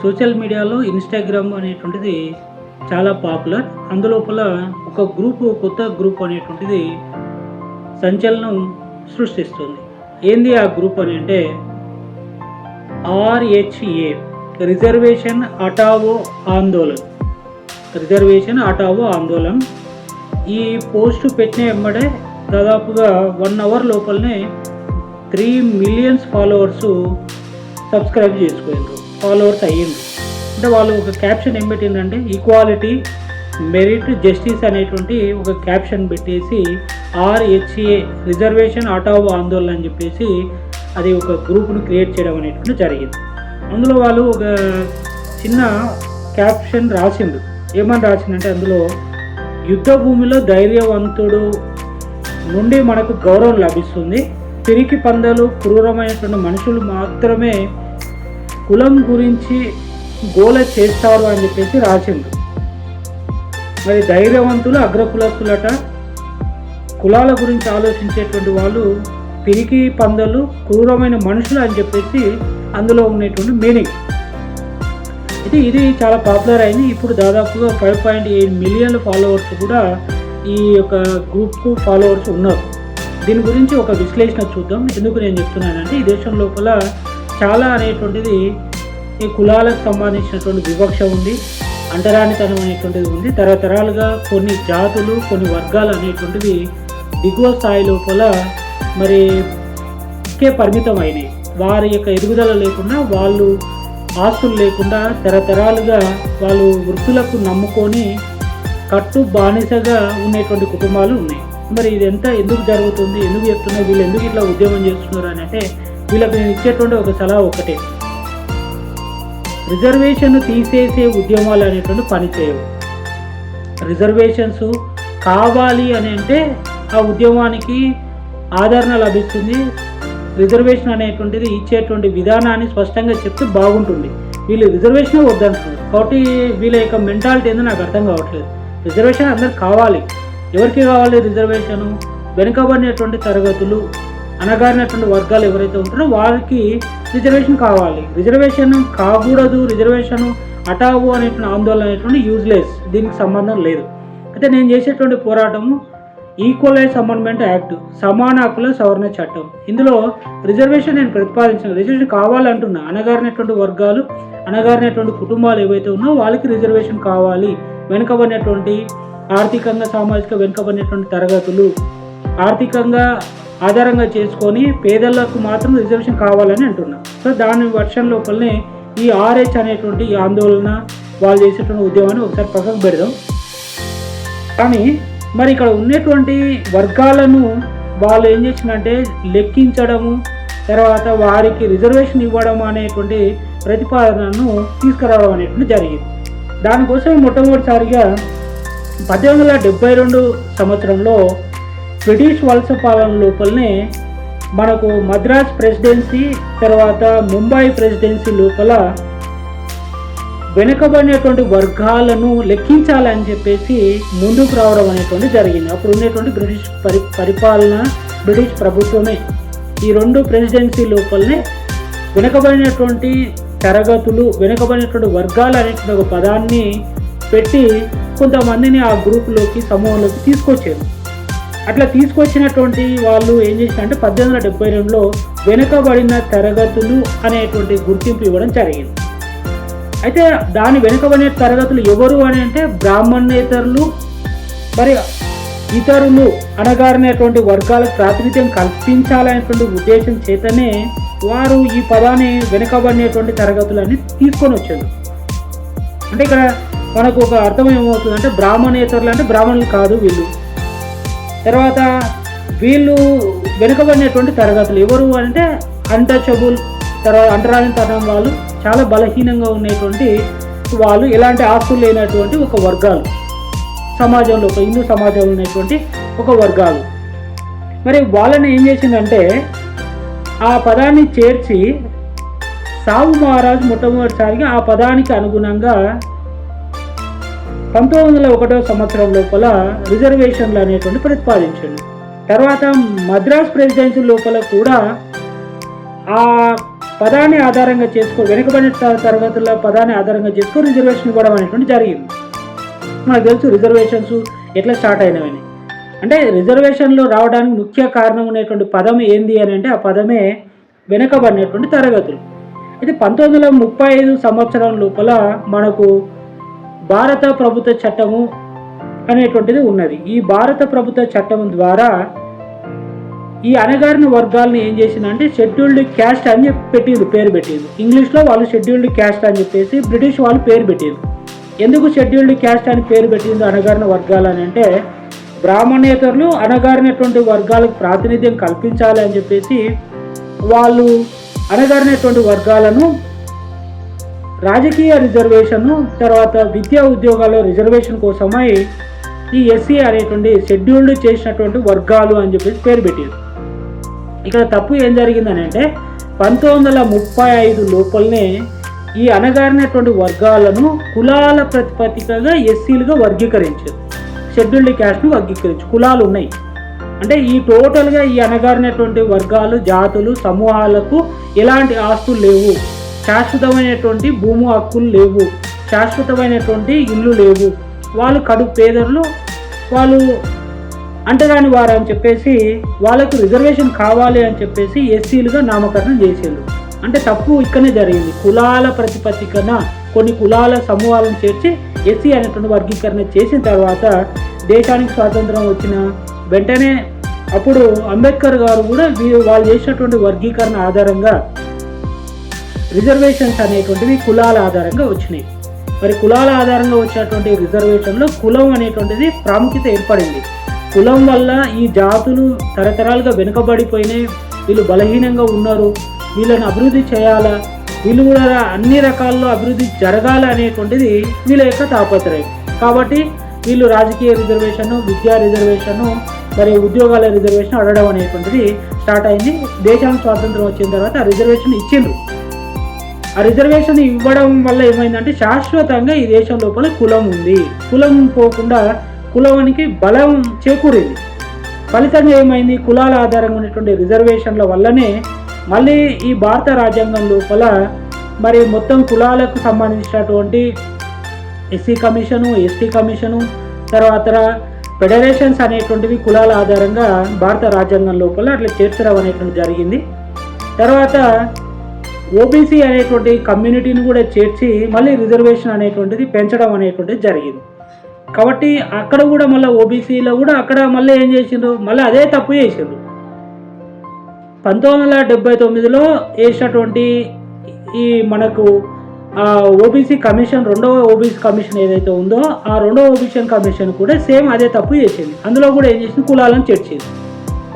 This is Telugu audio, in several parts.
సోషల్ మీడియాలో ఇన్‌స్టాగ్రామ్ అనేటువంటిది చాలా పాపులర్. అందులోపల ఒక కొత్త గ్రూప్ అనేటువంటిది సంచలనం సృష్టిస్తుంది. ఏంది ఆ గ్రూప్ అని అంటే RHA reservation Hatao Andolan. Reservation Hatao Andolan. ఈ పోస్ట్ పెట్టిన ఎమ్మడే దాదాపుగా 1 అవర్ లోపలనే 3 మిలియన్స్ సబ్స్క్రైబ్ చేసుకోయిండ్రు, ఫాలోవర్స్ అయ్యిండ్రు. అంటే వాళ్ళు ఒక క్యాప్షన్ ఏం పెట్టిందంటే ఈక్వాలిటీ, మెరిట్, జస్టిస్ అనేటువంటి ఒక క్యాప్షన్ పెట్టేసి ఆర్‌హెచ్‌ఏ రిజర్వేషన్ హటావో ఆందోళన అని చెప్పేసి అది ఒక గ్రూప్ను క్రియేట్ చేయడం అనేటువంటి జరిగింది. అందులో వాళ్ళు ఒక చిన్న క్యాప్షన్ రాసిండ్రు. ఏమని రాసిందంటే అందులో యుద్ధ భూమిలో ధైర్యవంతుడు నుండి మనకు గౌరవం లభిస్తుంది, పిరికి పందలు క్రూరమైనటువంటి మనుషులు మాత్రమే కులం గురించి గోల చేస్తారు అని చెప్పేసి రాసిండ్రు. మరి ధైర్యవంతులు అగ్రకులస్తులట, కులాల గురించి ఆలోచించేటువంటి వాళ్ళు పిరికి పందలు క్రూరమైన మనుషులు అని చెప్పేసి అందులో ఉన్నటువంటి మీనింగ్. అయితే ఇది చాలా పాపులర్ అయింది. ఇప్పుడు దాదాపుగా 5.8 మిలియన్ల ఫాలోవర్స్ కూడా ఈ యొక్క గ్రూప్కు ఫాలోవర్స్ ఉన్నారు. దీని గురించి ఒక విశ్లేషణ చూద్దాం. ఎందుకు నేను చెప్తున్నానంటే ఈ దేశం లోపల చాలా అనేటువంటిది ఈ కులాలకు సంబంధించినటువంటి వివక్ష ఉంది, అంటరానితనం అనేటువంటిది ఉంది. తరతరాలుగా కొన్ని జాతులు, కొన్ని వర్గాలు అనేటువంటివి దిగువ స్థాయి లోపల మరి పరిమితం అయినాయి. వారి యొక్క ఎదుగుదల లేకుండా, వాళ్ళు ఆస్తులు లేకుండా తరతరాలుగా వాళ్ళు వృత్తులకు నమ్ముకొని కట్టు బానిసగా ఉండేటువంటి కుటుంబాలు ఉన్నాయి. మరి ఇది ఎందుకు జరుగుతుంది, ఎందుకు చెప్తున్నారు, వీళ్ళు ఎందుకు ఇట్లా ఉద్యమం చేస్తున్నారు అని అంటే వీళ్ళకి నేను ఇచ్చేటువంటి ఒక సలహా ఒకటే, రిజర్వేషన్ తీసేసే ఉద్యమాలు అనేటువంటి పని చేయవు. రిజర్వేషన్స్ కావాలి అని అంటే ఆ ఉద్యమానికి ఆదరణ లభిస్తుంది. రిజర్వేషన్ అనేటువంటిది ఇచ్చేటువంటి విధానాన్ని స్పష్టంగా చెప్తే బాగుంటుంది. వీళ్ళు రిజర్వేషన్ వద్దంటున్నారు కాబట్టి వీళ్ళ యొక్క మెంటాలిటీ ఏందో నాకు అర్థం కావట్లేదు. రిజర్వేషన్ అందరికి కావాలి. ఎవరికి కావాలి రిజర్వేషను? వెనుకబడినటువంటి తరగతులు, అనగారినటువంటి వర్గాలు ఎవరైతే ఉంటారో వారికి రిజర్వేషన్ కావాలి. రిజర్వేషన్ కాకూడదు, రిజర్వేషన్ హటావో అనేటువంటి ఆందోళన అనేటువంటి యూజ్లెస్, దీనికి సంబంధం లేదు. అయితే నేను చేసేటువంటి పోరాటము ఈక్వలైజ్ అమెండ్మెంట్ యాక్ట్, సమాన హక్కుల సవరణ చట్టం. ఇందులో రిజర్వేషన్ నేను ప్రతిపాదించిన, రిజర్వేషన్ కావాలంటున్నా. అనగారినటువంటి వర్గాలు, అనగారినటువంటి కుటుంబాలు ఏవైతే ఉన్నాయో వాళ్ళకి రిజర్వేషన్ కావాలి. వెనుకబడినటువంటి ఆర్థికంగా, సామాజిక వెనుకబడినటువంటి తరగతులు ఆర్థికంగా ఆధారంగా చేసుకొని పేదలకు మాత్రం రిజర్వేషన్ కావాలని అంటున్నా. సో దాని వర్షన్ లోపలనే ఈ ఆర్‌హెచ్ అనేటువంటి ఈ ఆందోళన, వాళ్ళు చేసేటువంటి ఉద్యమాన్ని ఒకసారి పక్కకు పెడదాం. కానీ మరి ఇక్కడ ఉన్నటువంటి వర్గాలను వాళ్ళు ఏం చేసిందంటే లెక్కించడము, తర్వాత వారికి రిజర్వేషన్ ఇవ్వడం అనేటువంటి ప్రతిపాదనను తీసుకురావడం అనేటువంటి జరిగింది. దానికోసం మొట్టమొదటిసారిగా 1872 సంవత్సరంలో బ్రిటిష్ వలస పాలన లోపలనే మనకు మద్రాస్ ప్రెసిడెన్సీ, తర్వాత ముంబై ప్రెసిడెన్సీ లోపల వెనుకబడినటువంటి వర్గాలను లెక్కించాలని చెప్పేసి ముందుకు రావడం అనేటువంటి జరిగింది. అప్పుడు ఉన్నటువంటి బ్రిటిష్ పరిపాలన, బ్రిటిష్ ప్రభుత్వమే ఈ 2 ప్రెసిడెన్సీ లోపలనే వెనుకబడినటువంటి తరగతులు, వెనుకబడినటువంటి వర్గాలు అనేటువంటి ఒక పదాన్ని పెట్టి కొంతమందిని ఆ గ్రూపులోకి, సమూహంలోకి తీసుకొచ్చారు. అట్లా తీసుకొచ్చినటువంటి వాళ్ళు ఏం చేశారంటే 1872లో వెనుకబడిన తరగతులు అనేటువంటి గుర్తింపు ఇవ్వడం జరిగింది. అయితే దాని వెనుకబడిన తరగతులు ఎవరు అని అంటే బ్రాహ్మణేతరులు, మరి ఇతరులు, అనగారినటువంటి వర్గాలకు ప్రాతినిధ్యం కల్పించాలనేటువంటి ఉద్దేశం చేతనే వారు ఈ పదాన్ని వెనుకబడినటువంటి తరగతులని తీసుకొని వచ్చారు. అంటే ఇక్కడ మనకు ఒక అర్థం ఏమవుతుందంటే బ్రాహ్మణేతరులు అంటే బ్రాహ్మణులు కాదు వీళ్ళు. తర్వాత వీళ్ళు వెనుకబడినటువంటి తరగతులు ఎవరు అంటే అన్టచబుల్, తర్వాత అంటరాని తరం వాళ్ళు, చాలా బలహీనంగా ఉండేటువంటి వాళ్ళు, ఎలాంటి ఆస్తులు లేనటువంటి ఒక వర్గాలు సమాజంలో, ఒక హిందూ సమాజంలో ఉన్నటువంటి ఒక వర్గాలు. మరి వాళ్ళని ఏం చేసిందంటే ఆ పదాన్ని చేర్చి సావు మహారాజు మొట్టమొదటిసారిగా ఆ పదానికి అనుగుణంగా 1901 సంవత్సరం లోపల రిజర్వేషన్లు అనేటువంటి ప్రతిపాదించండి. తర్వాత మద్రాస్ ప్రెసిడెన్సీ లోపల కూడా ఆ పదాన్ని ఆధారంగా చేసుకో వెనుకబడిన తరగతుల పదాన్ని ఆధారంగా చేసుకో రిజర్వేషన్ ఇవ్వడం అనేటువంటి జరిగింది. మనకు తెలుసు రిజర్వేషన్స్ ఎట్లా స్టార్ట్ అయినవని. అంటే రిజర్వేషన్లో రావడానికి ముఖ్య కారణం అనేటువంటి పదం ఏంది అని అంటే ఆ పదమే వెనుకబడినటువంటి తరగతులు. ఇది 1935 సంవత్సరం లోపల మనకు భారత ప్రభుత్వ చట్టము అనేటువంటిది ఉన్నది. ఈ భారత ప్రభుత్వ చట్టం ద్వారా ఈ అణగారిన వర్గాలను ఏం చేసిందంటే షెడ్యూల్డ్ క్యాస్ట్ అని చెప్పి పేరు పెట్టింది. ఇంగ్లీష్లో వాళ్ళు షెడ్యూల్డ్ క్యాస్ట్ అని చెప్పేసి బ్రిటిష్ వాళ్ళు పేరు పెట్టింది. ఎందుకు షెడ్యూల్డ్ క్యాస్ట్ అని పేరు పెట్టింది అణగారిన వర్గాలు అని అంటే బ్రాహ్మణేతరులు అణగారినటువంటి వర్గాలకు ప్రాతినిధ్యం కల్పించాలి అని చెప్పేసి వాళ్ళు అణగారినటువంటి వర్గాలను రాజకీయ రిజర్వేషను తర్వాత విద్యా ఉద్యోగాల్లో రిజర్వేషన్ కోసమై ఈ ఎస్సీ అనేటువంటి షెడ్యూల్డ్ చేసినటువంటి వర్గాలు అని చెప్పేసి పేరు పెట్టారు. ఇక్కడ తప్పు ఏం జరిగిందని అంటే 1935 లోపలనే ఈ అణగారినటువంటి వర్గాలను కులాల ప్రతిపత్తికగా ఎస్సీలుగా వర్గీకరించారు. షెడ్యూల్డ్ క్యాస్ట్ను వర్గీకరించు కులాలు ఉన్నాయి. అంటే ఈ టోటల్గా ఈ అణగారినటువంటి వర్గాలు జాతులు సమూహాలకు ఎలాంటి ఆస్తులు లేవు, శాశ్వతమైనటువంటి భూము హక్కులు లేవు, శాశ్వతమైనటువంటి ఇల్లు లేవు, వాళ్ళు కడు పేదలు, వాళ్ళు అంటరాని వారు అని చెప్పేసి వాళ్ళకు రిజర్వేషన్ కావాలి అని చెప్పేసి ఎస్సీలుగా నామకరణం చేసేళ్ళు. అంటే తప్పు ఇక్కడనే జరిగింది. కులాల ప్రతిపత్తికన కొన్ని కులాల సమూహాలను చేర్చి ఎస్సీ అనేటువంటి వర్గీకరణ చేసిన తర్వాత దేశానికి స్వాతంత్రం వచ్చిన వెంటనే అప్పుడు అంబేద్కర్ గారు కూడా వాళ్ళు చేసినటువంటి వర్గీకరణ ఆధారంగా రిజర్వేషన్స్ అనేటువంటివి కులాల ఆధారంగా వచ్చినాయి. మరి కులాల ఆధారంగా వచ్చినటువంటి రిజర్వేషన్లో కులం అనేటువంటిది ప్రాముఖ్యత ఏర్పడింది. కులం వల్ల ఈ జాతులు తరతరాలుగా వెనుకబడిపోయినాయి, వీళ్ళు బలహీనంగా ఉన్నారు, వీళ్ళని అభివృద్ధి చేయాలా, వీళ్ళు కూడా అన్ని రకాల్లో అభివృద్ధి జరగాల అనేటువంటిది వీళ్ళ యొక్క తాపత్రయం. కాబట్టి వీళ్ళు రాజకీయ రిజర్వేషను, విద్యా రిజర్వేషను, మరి ఉద్యోగాల రిజర్వేషన్ అడగడం అనేటువంటిది స్టార్ట్ అయింది. దేశానికి స్వాతంత్రం వచ్చిన తర్వాత ఆ రిజర్వేషన్ ఇచ్చిండ్రు. ఆ రిజర్వేషన్ ఇవ్వడం వల్ల ఏమైందంటే శాశ్వతంగా ఈ దేశం లోపల కులం ఉంది, కులం పోకుండా కులానికి బలం చేకూరింది. ఫలితంగా ఏమైంది, కులాల ఆధారంగా ఉన్నటువంటి రిజర్వేషన్ల వల్లనే మళ్ళీ ఈ భారత రాజ్యాంగం లోపల మరి మొత్తం కులాలకు సంబంధించినటువంటి ఎస్సీ కమిషను, ఎస్టీ కమిషను, తర్వాత ఫెడరేషన్స్ అనేటువంటివి కులాల ఆధారంగా భారత రాజ్యాంగం లోపల అట్లా చేర్చడం అనేటువంటి జరిగింది. తర్వాత ఓబీసీ అనేటువంటి కమ్యూనిటీని కూడా చేర్చి మళ్ళీ రిజర్వేషన్ అనేటువంటిది పెంచడం అనేటువంటిది జరిగింది. కాబట్టి అక్కడ కూడా మళ్ళీ ఓబీసీలో కూడా అక్కడ మళ్ళీ ఏం చేసిండ్రు, మళ్ళీ అదే తప్పు చేసిండ్రు. 1979లో వేసినటువంటి ఈ మనకు ఓబీసీ కమిషన్, రెండవ ఓబీసీ కమిషన్ ఏదైతే ఉందో ఆ రెండవ ఓబీసీ కమిషన్ కూడా సేమ్ అదే తప్పు చేసింది. అందులో కూడా ఏం చేసింది, కులాలను చేర్చింది.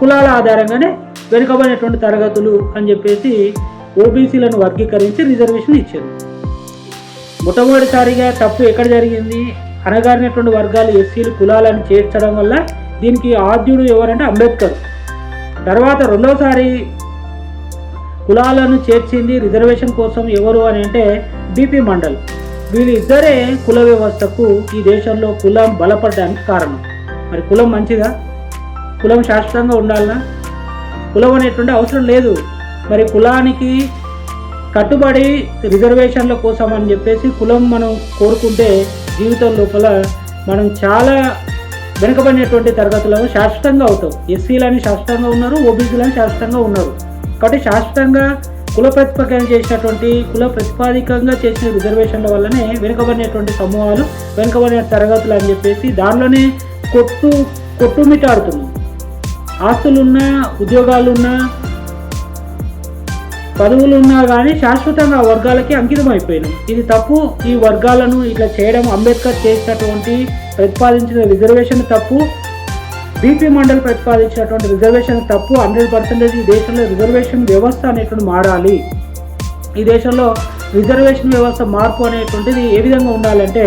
కులాల ఆధారంగానే వెనుకబడినటువంటి తరగతులు అని చెప్పేసి ఓబీసీలను వర్గీకరించి రిజర్వేషన్ ఇచ్చారు. మొట్టమొదటిసారిగా తప్పు ఎక్కడ జరిగింది, అణగారినటువంటి వర్గాలు ఎస్సీలు కులాలను చేర్చడం వల్ల దీనికి ఆద్యుడు ఎవరంటే అంబేద్కర్. తర్వాత రెండోసారి కులాలను చేర్చింది రిజర్వేషన్ కోసం ఎవరు అని అంటే బీపీ మండల్. వీళ్ళిద్దరే కుల వ్యవస్థకు ఈ దేశంలో కులం బలపడడానికి కారణం. మరి కులం మంచిదా, కులం శాశ్వతంగా ఉండాలనా, కులం అనేటువంటి అవసరం లేదు. మరి కులానికి కట్టుబడి రిజర్వేషన్ల కోసం అని చెప్పేసి కులం మనం కోరుకుంటే జీవితం లోపల మనం చాలా వెనుకబడినటువంటి తరగతులను శాశ్వతంగా అవుతాం. ఎస్సీలని శాశ్వతంగా ఉన్నారు, ఓబీసీలని శాశ్వతంగా ఉన్నారు. కాబట్టి శాశ్వతంగా కుల ప్రతిపాదన చేసినటువంటి కుల ప్రతిపాదికంగా చేసిన రిజర్వేషన్ల వల్లనే వెనుకబడినటువంటి సమూహాలు, వెనుకబడిన తరగతులు అని చెప్పేసి దానిలోనే కొట్టుమిటాడుతున్నాం. ఆస్తులున్నా, ఉద్యోగాలున్నా, పదవులు ఉన్నా కానీ శాశ్వతంగా ఆ వర్గాలకి అంకితం అయిపోయినాం. ఇది తప్పు. ఈ వర్గాలను ఇట్లా చేయడం అంబేద్కర్ చేసినటువంటి ప్రతిపాదించిన రిజర్వేషన్ తప్పు, బీపీ మండల్ ప్రతిపాదించినటువంటి రిజర్వేషన్ తప్పు. 100% ఈ దేశంలో రిజర్వేషన్ వ్యవస్థ అనేటువంటి మారాలి. ఈ దేశంలో రిజర్వేషన్ వ్యవస్థ మార్పు అనేటువంటిది ఏ విధంగా ఉండాలంటే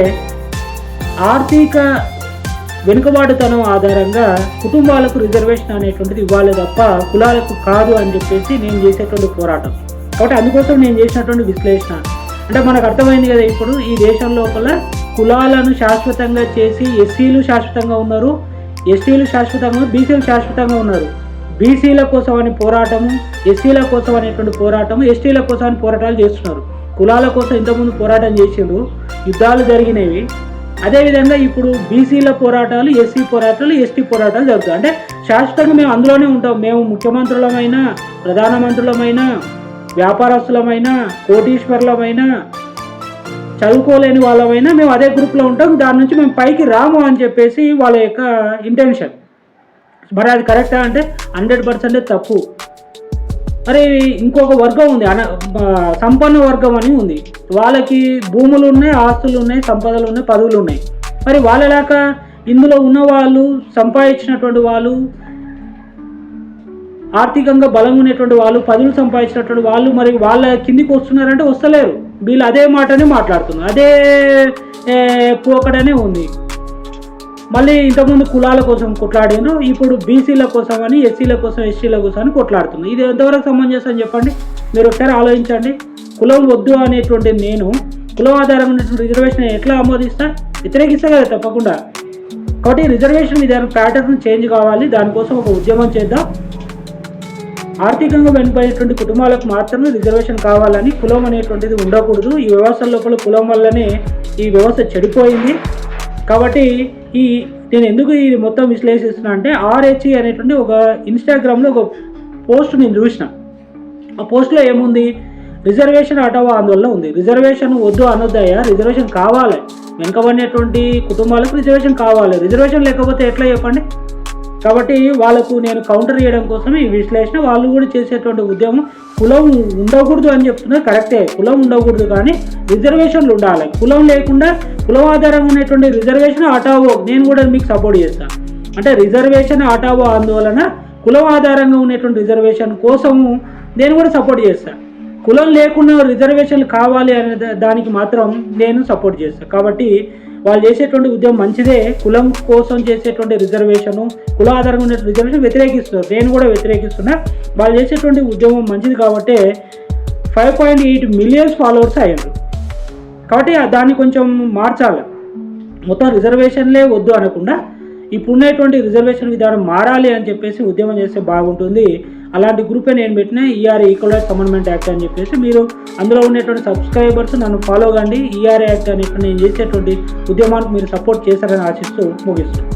ఆర్థిక వెనుకబాటుతనం ఆధారంగా కుటుంబాలకు రిజర్వేషన్ అనేటువంటిది ఇవ్వాలి తప్ప కులాలకు కాదు అని చెప్పేసి నేను చేసేటువంటి పోరాటం. కాబట్టి అందుకోసం నేను చేసినటువంటి విశ్లేషణ అంటే మనకు అర్థమైంది కదా. ఇప్పుడు ఈ దేశం లోపల కులాలను శాశ్వతంగా చేసి ఎస్సీలు శాశ్వతంగా ఉన్నారు, ఎస్టీలు శాశ్వతంగా, బీసీలు శాశ్వతంగా ఉన్నారు. బీసీల కోసం అని పోరాటము, ఎస్సీల కోసం అనేటువంటి పోరాటము, ఎస్టీల కోసం అని పోరాటాలు చేస్తున్నారు. కులాల కోసం ఇంతకుముందు పోరాటం చేసిండ్రు, యుద్ధాలు జరిగినవి. అదేవిధంగా ఇప్పుడు బీసీల పోరాటాలు, ఎస్సీ పోరాటాలు, ఎస్టీ పోరాటాలు జరుగుతాయి. అంటే శాశ్వతంగా మేము అందులోనే ఉంటాం. మేము ముఖ్యమంత్రులమైనా, ప్రధానమంత్రులమైన, వ్యాపారస్తులమైన, కోటీశ్వరులమైన, చదువుకోలేని వాళ్ళమైనా మేము అదే గ్రూప్లో ఉంటాం. దాని నుంచి మేము పైకి రాము అని చెప్పేసి వాళ్ళ యొక్క ఇంటెన్షన్. మరి అది కరెక్టా అంటే 100% తప్పు. మరి ఇంకొక వర్గం ఉంది, సంపన్న వర్గం అని ఉంది. వాళ్ళకి భూములు ఉన్నాయి, ఆస్తులు ఉన్నాయి, సంపదలు ఉన్నాయి, పదవులు ఉన్నాయి. మరి వాళ్ళలాగా ఇందులో ఉన్న వాళ్ళు, సంపాదించినటువంటి వాళ్ళు, ఆర్థికంగా బలంగా ఉన్నటువంటి వాళ్ళు, పదవులు సంపాదించినటువంటి వాళ్ళు మరి వాళ్ళ కిందికి వస్తున్నారంటే వస్తలేరు. వీళ్ళు అదే మాటనే మాట్లాడుతున్నారు, అదే పోకడనే ఉంది. మళ్ళీ ఇంతకుముందు కులాల కోసం కొట్లాడాను, ఇప్పుడు బీసీల కోసం అని, ఎస్సీల కోసం, ఎస్టీల కోసం అని కొట్లాడుతున్నాను. ఇది ఎంతవరకు సమంజసం అని చెప్పండి. మీరు ఒకసారి ఆలోచించండి. కులం వద్దు అనేటువంటి నేను కులం ఆధారంగా ఉన్నటువంటి రిజర్వేషన్ ఎట్లా ఆమోదిస్తా? వ్యతిరేకిస్తా కదా తప్పకుండా. కాబట్టి రిజర్వేషన్ విధానం ప్యాటర్న్ చేంజ్ కావాలి. దానికోసం ఒక ఉద్యమం చేద్దాం. ఆర్థికంగా వెనుకబడినటువంటి కుటుంబాలకు మాత్రమే రిజర్వేషన్ కావాలని, కులం అనేటువంటిది ఉండకూడదు. ఈ వ్యవస్థ లోపల కులం వల్లనే ఈ వ్యవస్థ చెడిపోయింది. కాబట్టి నేను ఎందుకు ఇది మొత్తం విశ్లేషిస్తున్నా అంటే, RHE అనేటువంటి ఒక ఇన్స్టాగ్రామ్లో ఒక పోస్ట్ నేను చూసిన. ఆ పోస్ట్లో ఏముంది? రిజర్వేషన్ హటావో ఆందోళన ఉంది. రిజర్వేషన్ వద్దు అనొద్దయ్యా, రిజర్వేషన్ కావాలి. వెనుకబడినటువంటి కుటుంబాలకు రిజర్వేషన్ కావాలి. రిజర్వేషన్ లేకపోతే ఎట్లా చెప్పండి? కాబట్టి వాళ్ళకు నేను కౌంటర్ చేయడం కోసం ఈ విశ్లేషణ. వాళ్ళు కూడా చేసేటువంటి ఉద్యమం కులం ఉండకూడదు అని చెప్తున్నారు, కరెక్టే. కులం ఉండకూడదు, కానీ రిజర్వేషన్లు ఉండాలి. కులం లేకుండా కులం ఆధారంగా ఉన్నటువంటి రిజర్వేషన్ హటావో నేను కూడా మీకు సపోర్ట్ చేస్తాను. అంటే రిజర్వేషన్ హటావో ఆందోళన, కులం ఆధారంగా ఉన్నటువంటి రిజర్వేషన్ కోసము నేను కూడా సపోర్ట్ చేస్తాను. కులం లేకుండా రిజర్వేషన్లు కావాలి అనే దానికి మాత్రం నేను సపోర్ట్ చేస్తాను. కాబట్టి వాళ్ళు చేసేటువంటి ఉద్యమం మంచిదే. కులం కోసం చేసేటువంటి రిజర్వేషను, కుల ఆధారంగా ఉన్న రిజర్వేషన్ వ్యతిరేకిస్తున్నారు, నేను కూడా వ్యతిరేకిస్తున్నా. వాళ్ళు చేసేటువంటి ఉద్యమం మంచిది కాబట్టి 5.8 మిలియన్స్ ఫాలోవర్స్ అయ్యారు. కాబట్టి దాన్ని కొంచెం మార్చాలి. మొత్తం రిజర్వేషన్లే వద్దు అనకుండా ఇప్పుడు ఉన్నటువంటి రిజర్వేషన్ విధానం మారాలి అని చెప్పేసి ఉద్యమం చేస్తే బాగుంటుంది. అలాంటి గ్రూపే నేను పెట్టిన ఈక్వల్ రైట్స్ అమెండ్మెంట్ యాక్ట్ అని చెప్పేసి. మీరు అందులో ఉన్నటువంటి సబ్స్క్రైబర్స్ నన్ను ఫాలో కండి. యాక్ట్ అనేటువంటి నేను చేసేటువంటి ఉద్యమానికి మీరు సపోర్ట్ చేశారని ఆశిస్తూ ముగిస్తున్నాను.